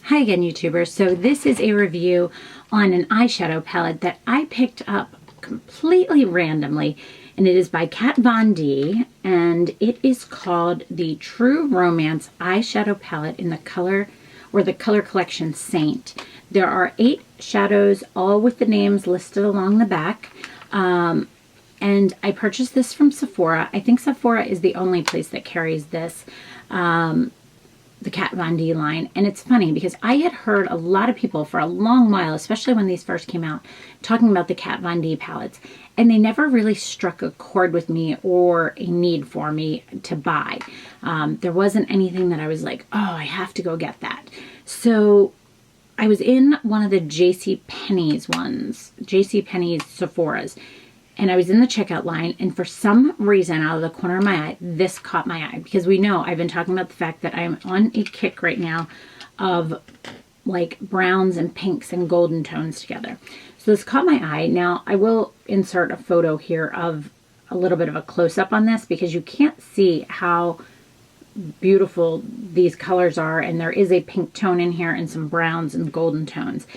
Hi again, YouTubers. So this is a review on an eyeshadow palette that I picked up completely randomly, and it is by Kat Von D, and it is called the True Romance Eyeshadow Palette in the color collection Saint. There are 8 shadows, all with the names listed along the back. And I purchased this from Sephora. I think Sephora is the only place that carries this. The Kat Von D line. And it's funny because I had heard a lot of people for a long while, especially when these first came out, talking about the Kat Von D palettes, and they never really struck a chord with me or a need for me to buy. There wasn't anything that I was like, oh, I have to go get that. So I was in one of the JCPenney's ones, JCPenney's Sephora's, and I was in the checkout line, and for some reason, out of the corner of my eye, this caught my eye. Because we know, I've been talking about the fact that I'm on a kick right now of like browns and pinks and golden tones together. So this caught my eye. Now, I will insert a photo here of a little bit of a close-up on this because you can't see how beautiful these colors are. And there is a pink tone in here and some browns and golden tones.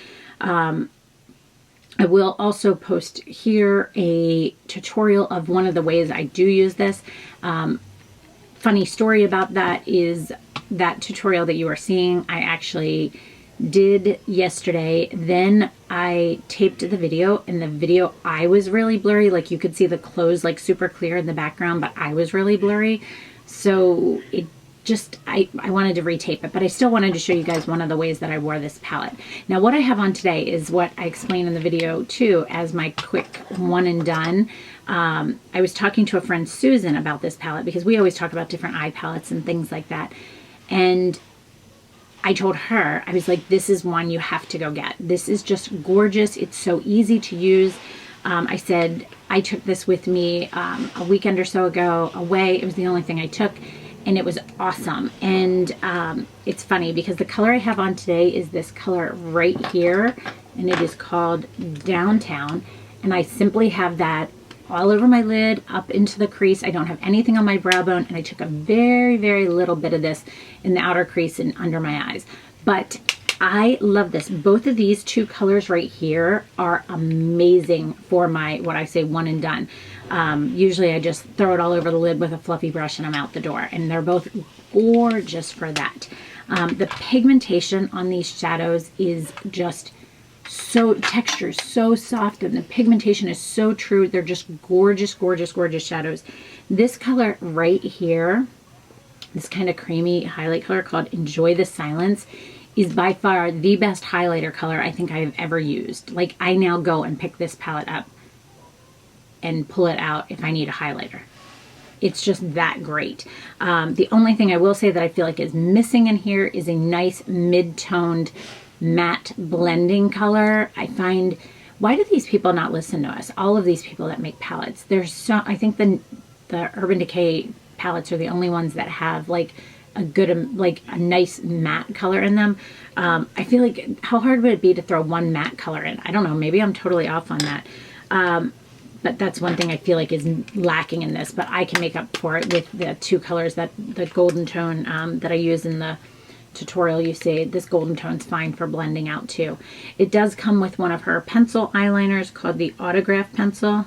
I will also post here a tutorial of one of the ways I do use this. Funny story about that is that tutorial that you are seeing, I actually did yesterday. Then I taped the video, and the video I was really blurry. Like you could see the clothes like super clear in the background, but I was really blurry. So it just, I wanted to retape it, but I still wanted to show you guys one of the ways that I wore this palette. Now what I have on today is what I explained in the video too as my quick one and done. I was talking to a friend, Susan, about this palette because we always talk about different eye palettes and things like that. And I told her, I was like, this is one you have to go get. This is just gorgeous. It's so easy to use. I said, I took this with me a weekend or so ago away. It was the only thing I took. And it was awesome. And it's funny because the color I have on today is this color right here, and it is called Downtown. And I simply have that all over my lid, up into the crease. I don't have anything on my brow bone, and I took a very, very little bit of this in the outer crease and under my eyes. But I love this. Both of these two colors right here are amazing for my, what I say, one and done. Usually I just throw it all over the lid with a fluffy brush and I'm out the door. And they're both gorgeous for that. The pigmentation on these shadows is just so, texture is so soft, and the pigmentation is so true. They're just gorgeous, gorgeous, gorgeous shadows. This color right here, this kind of creamy highlight color called Enjoy the Silence, is by far the best highlighter color I think I have ever used. Like, I now go and pick this palette up and pull it out if I need a highlighter. It's just that great. The only thing I will say that I feel like is missing in here is a nice mid-toned matte blending color. I find, why do these people not listen to us? All of these people that make palettes. There's so, I think the Urban Decay palettes are the only ones that have like a good, like a nice matte color in them. I feel like, how hard would it be to throw one matte color in? I don't know, maybe I'm totally off on that. But that's one thing I feel like is lacking in this, but I can make up for it with the two colors, that the golden tone that I use in the tutorial. You see this golden tone's fine for blending out too. It does come with one of her pencil eyeliners called the Autograph pencil.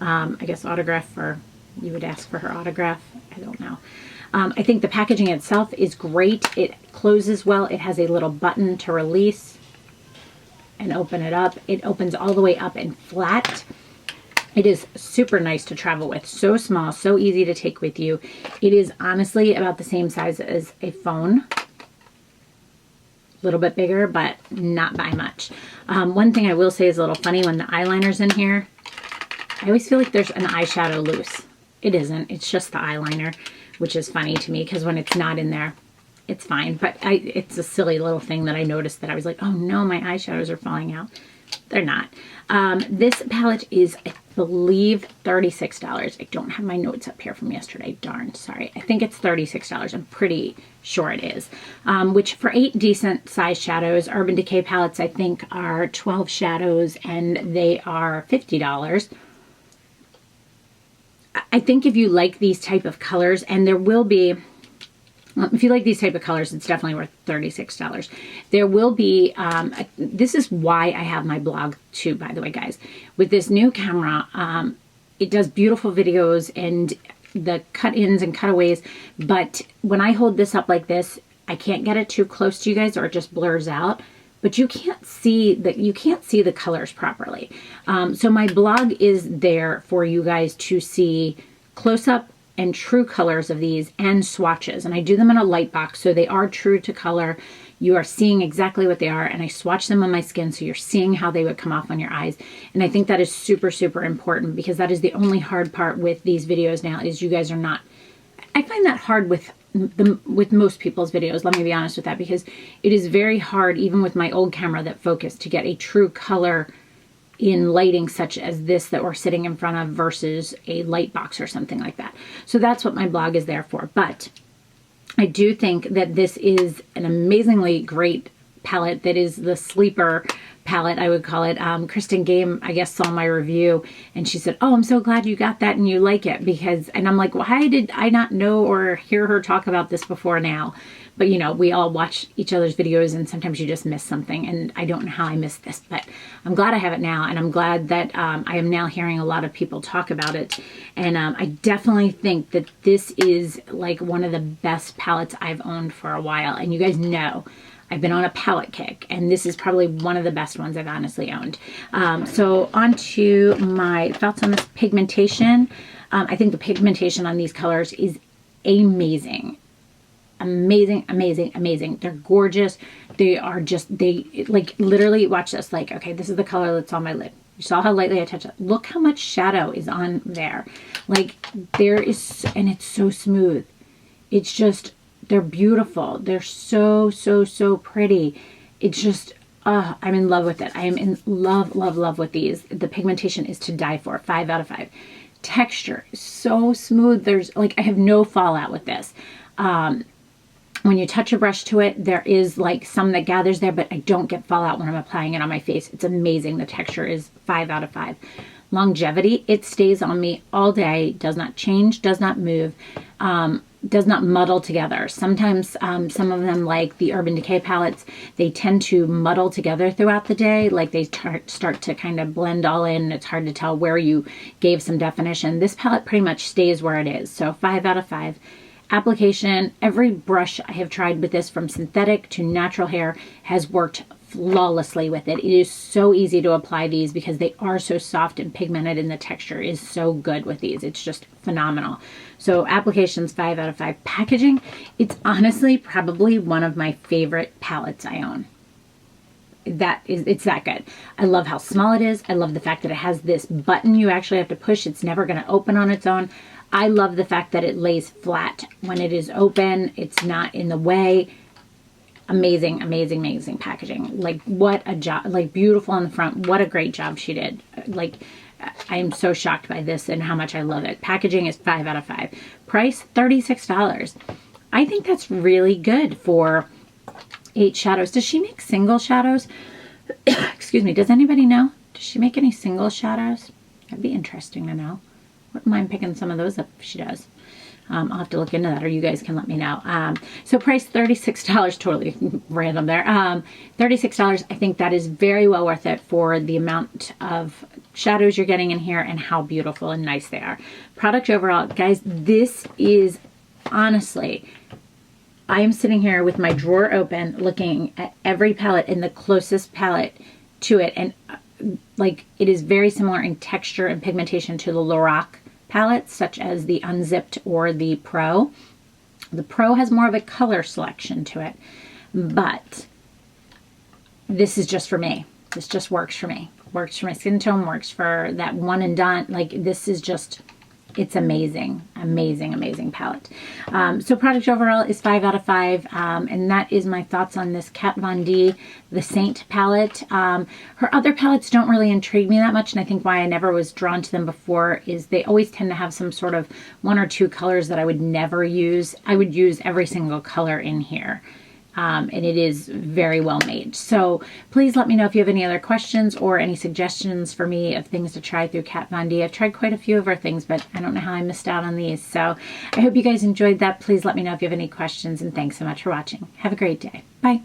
I guess autograph, for, you would ask for her autograph. I don't know. I think the packaging itself is great. It closes well. It has a little button to release and open it up. It opens all the way up and flat. It is super nice to travel with. So small, so easy to take with you. It is honestly about the same size as a phone. A little bit bigger, but not by much. One thing I will say is a little funny when the eyeliner's in here. I always feel like there's an eyeshadow loose. It isn't. It's just the eyeliner, which is funny to me because when it's not in there, it's fine. But it's a silly little thing that I noticed that I was like, oh no, my eyeshadows are falling out. They're not. This palette is, I believe, $36. I don't have my notes up here from yesterday. Darn, sorry. I think it's $36. I'm pretty sure it is. Which for 8 decent size shadows, Urban Decay palettes I think are 12 shadows and they are $50. I think if you like these type of colors, and there will be If you like these type of colors, it's definitely worth $36. There will be, this is why I have my blog too, by the way, guys. With this new camera, it does beautiful videos and the cut-ins and cutaways, but when I hold this up like this, I can't get it too close to you guys or it just blurs out. But you can't see the colors properly. So my blog is there for you guys to see close-up and true colors of these and swatches. And I do them in a light box, so they are true to color. You are seeing exactly what they are, and I swatch them on my skin so you're seeing how they would come off on your eyes. And I think that is super, super important, because that is the only hard part with these videos now, is you guys are not... I find that hard with most people's videos, let me be honest with that, because it is very hard, even with my old camera that focused, to get a true color in lighting such as this that we're sitting in front of versus a light box or something like that. So that's what my blog is there for. But I do think that this is an amazingly great palette that is the sleeper palette, I would call it. Kristen Game, I guess, saw my review and she said, "Oh, I'm so glad you got that and you like it," because, and I'm like, why did I not know or hear her talk about this before now? But you know, we all watch each other's videos and sometimes you just miss something, and I don't know how I missed this, but I'm glad I have it now, and I'm glad that I am now hearing a lot of people talk about it. And I definitely think that this is like one of the best palettes I've owned for a while, and you guys know I've been on a palette kick, and this is probably one of the best ones I've honestly owned. So on to my thoughts on this pigmentation. I think the pigmentation on these colors is amazing. Amazing, amazing, amazing. They're gorgeous. They are just, they like literally, watch this. Like, okay, this is the color that's on my lid. You saw how lightly I touched it. Look how much shadow is on there. Like there is, and it's so smooth. It's just, they're beautiful. They're so, so, so pretty. It's just, I'm in love with it. I am in love, love, love with these. The pigmentation is to die for. 5 out of 5. Texture is so smooth. There's like, I have no fallout with this. When you touch a brush to it, there is like some that gathers there, but I don't get fallout when I'm applying it on my face. It's amazing. The texture is 5 out of 5. Longevity, it stays on me all day, does not change, does not move, does not muddle together. Sometimes some of them, like the Urban Decay palettes, they tend to muddle together throughout the day. Like they start to kind of blend all in. It's hard to tell where you gave some definition. This palette pretty much stays where it is. So 5 out of 5. Application, every brush I have tried with this, from synthetic to natural hair, has worked flawlessly with it. It is so easy to apply these because they are so soft and pigmented, and the texture is so good with these. It's just phenomenal. So applications, 5 out of 5. Packaging, it's honestly probably one of my favorite palettes I own. It's that good. I love how small it is. I love the fact that it has this button you actually have to push. It's never going to open on its own. I love the fact that it lays flat when it is open. It's not in the way. Amazing, amazing, amazing packaging. Like, what a job. Like, beautiful on the front. What a great job she did. Like, I am so shocked by this and how much I love it. Packaging is 5 out of 5. Price, $36. I think that's really good for 8 shadows. Does she make single shadows? Excuse me. Does anybody know? Does she make any single shadows? That'd be interesting to know. Wouldn't mind picking some of those up if she does. I'll have to look into that, or you guys can let me know. So price $36, totally random there. $36, I think that is very well worth it for the amount of shadows you're getting in here and how beautiful and nice they are. Product overall, guys, this is honestly, I am sitting here with my drawer open looking at every palette and the closest palette to it, and like it is very similar in texture and pigmentation to the Lorac palettes, such as the Unzipped or the Pro. The Pro has more of a color selection to it, but this is just for me. This just works for me. Works for my skin tone, works for that one and done. Like, this is just, it's amazing, amazing, amazing palette. So product overall is 5 out of 5. And that is my thoughts on this Kat Von D, the Saint palette. Her other palettes don't really intrigue me that much. And I think why I never was drawn to them before is they always tend to have some sort of 1 or 2 colors that I would never use. I would use every single color in here. and it is very well made. So please let me know if you have any other questions or any suggestions for me of things to try through Kat Von D. I've tried quite a few of her things, but I don't know how I missed out on these. So I hope you guys enjoyed that. Please let me know if you have any questions, and thanks so much for watching. Have a great day. Bye.